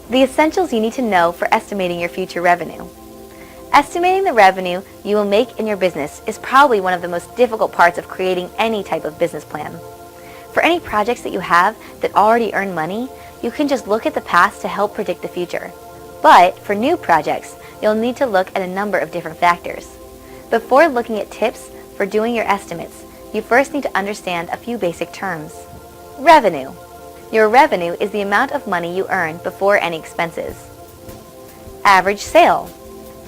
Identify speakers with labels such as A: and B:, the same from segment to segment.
A: The essentials you need to know for estimating your future revenue. Estimating the revenue you will make in your business is probably one of the most difficult parts of creating any type of business plan. For any projects that you have that already earn money, you can just look at the past to help predict the future. But for new projects, you'll need to look at a number of different factors. Before looking at tips for doing your estimates, you first need to understand a few basic terms. Revenue. Your revenue is the amount of money you earn before any expenses. Average sale.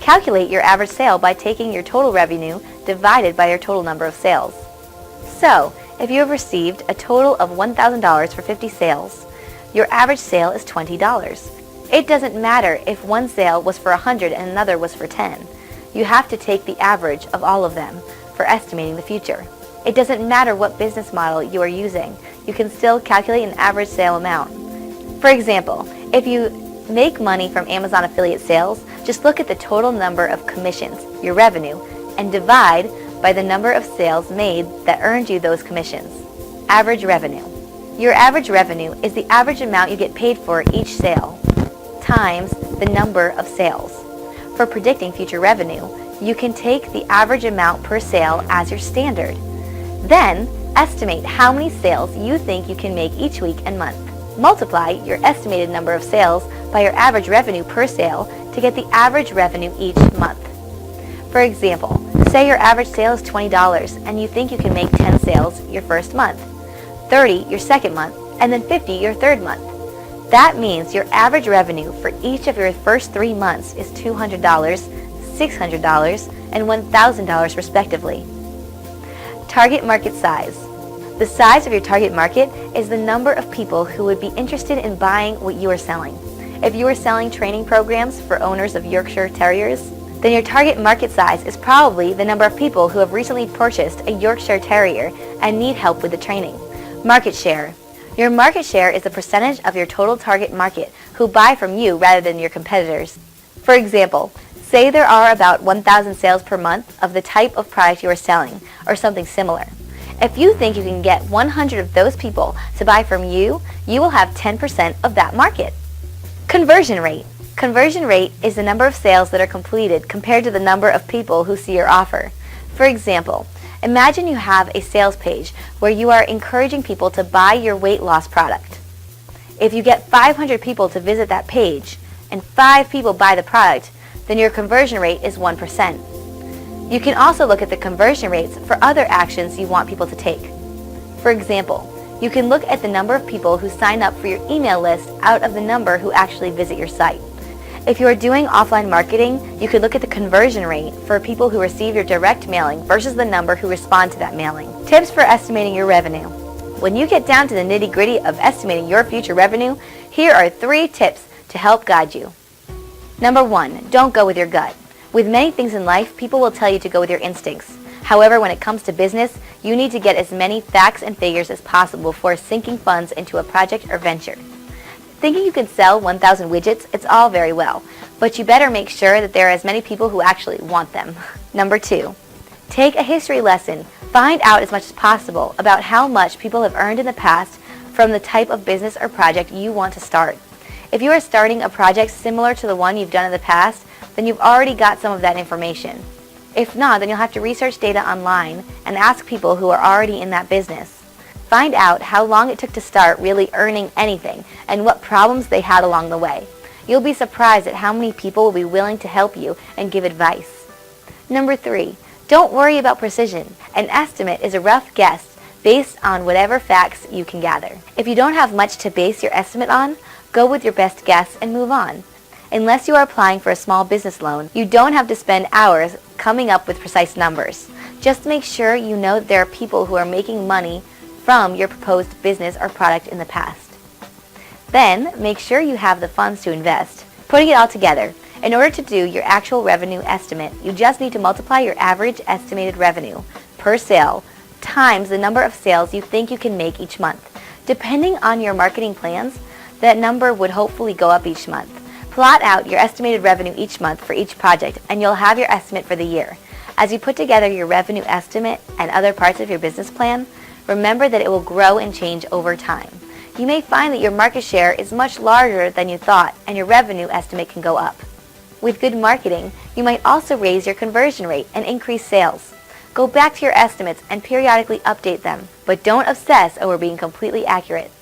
A: Calculate your average sale by taking your total revenue divided by your total number of sales. So, if you have received a total of $1,000 for 50 sales, your average sale is $20. It doesn't matter if one sale was for 100 and another was for 10. You have to take the average of all of them for estimating the future. It doesn't matter what business model you are using, you can still calculate an average sale amount. For example, if you make money from Amazon affiliate sales, just look at the total number of commissions, your revenue, and divide by the number of sales made that earned you those commissions. Average revenue. Your average revenue is the average amount you get paid for each sale, times the number of sales. For predicting future revenue, you can take the average amount per sale as your standard. Then, estimate how many sales you think you can make each week and month. Multiply your estimated number of sales by your average revenue per sale to get the average revenue each month. For example, say your average sale is $20 and you think you can make 10 sales your first month, 30 your second month, and then 50 your third month. That means your average revenue for each of your first 3 months is $200, $600, and $1,000 respectively. Target market size. The size of your target market is the number of people who would be interested in buying what you are selling. If you are selling training programs for owners of Yorkshire Terriers, then your target market size is probably the number of people who have recently purchased a Yorkshire Terrier and need help with the training. Market share. Your market share is the percentage of your total target market who buy from you rather than your competitors. For example, say there are about 1,000 sales per month of the type of product you are selling, or something similar. If you think you can get 100 of those people to buy from you, you will have 10% of that market. Conversion rate. Conversion rate is the number of sales that are completed compared to the number of people who see your offer. For example, imagine you have a sales page where you are encouraging people to buy your weight loss product. If you get 500 people to visit that page and 5 people buy the product, then your conversion rate is 1%. You can also look at the conversion rates for other actions you want people to take. For example, you can look at the number of people who sign up for your email list out of the number who actually visit your site. If you are doing offline marketing, you could look at the conversion rate for people who receive your direct mailing versus the number who respond to that mailing. Tips for estimating your revenue. When you get down to the nitty-gritty of estimating your future revenue, here are 3 tips to help guide you. Number 1, don't go with your gut. With many things in life, people will tell you to go with your instincts. However, when it comes to business, you need to get as many facts and figures as possible before sinking funds into a project or venture. Thinking you can sell 1,000 widgets, it's all very well, but you better make sure that there are as many people who actually want them. Number 2, take a history lesson. Find out as much as possible about how much people have earned in the past from the type of business or project you want to start. If you are starting a project similar to the one you've done in the past, then you've already got some of that information. If not, then you'll have to research data online and ask people who are already in that business. Find out how long it took to start really earning anything and what problems they had along the way. You'll be surprised at how many people will be willing to help you and give advice. Number 3, don't worry about precision. An estimate is a rough guess based on whatever facts you can gather. If you don't have much to base your estimate on, go with your best guess and move on. Unless you are applying for a small business loan, you don't have to spend hours coming up with precise numbers. Just make sure you know that there are people who are making money from your proposed business or product in the past. Then, make sure you have the funds to invest. Putting it all together, in order to do your actual revenue estimate, you just need to multiply your average estimated revenue per sale times the number of sales you think you can make each month. Depending on your marketing plans, that number would hopefully go up each month. Plot out your estimated revenue each month for each project, and you'll have your estimate for the year. As you put together your revenue estimate and other parts of your business plan, remember that it will grow and change over time. You may find that your market share is much larger than you thought and your revenue estimate can go up. With good marketing, you might also raise your conversion rate and increase sales. Go back to your estimates and periodically update them, but don't obsess over being completely accurate.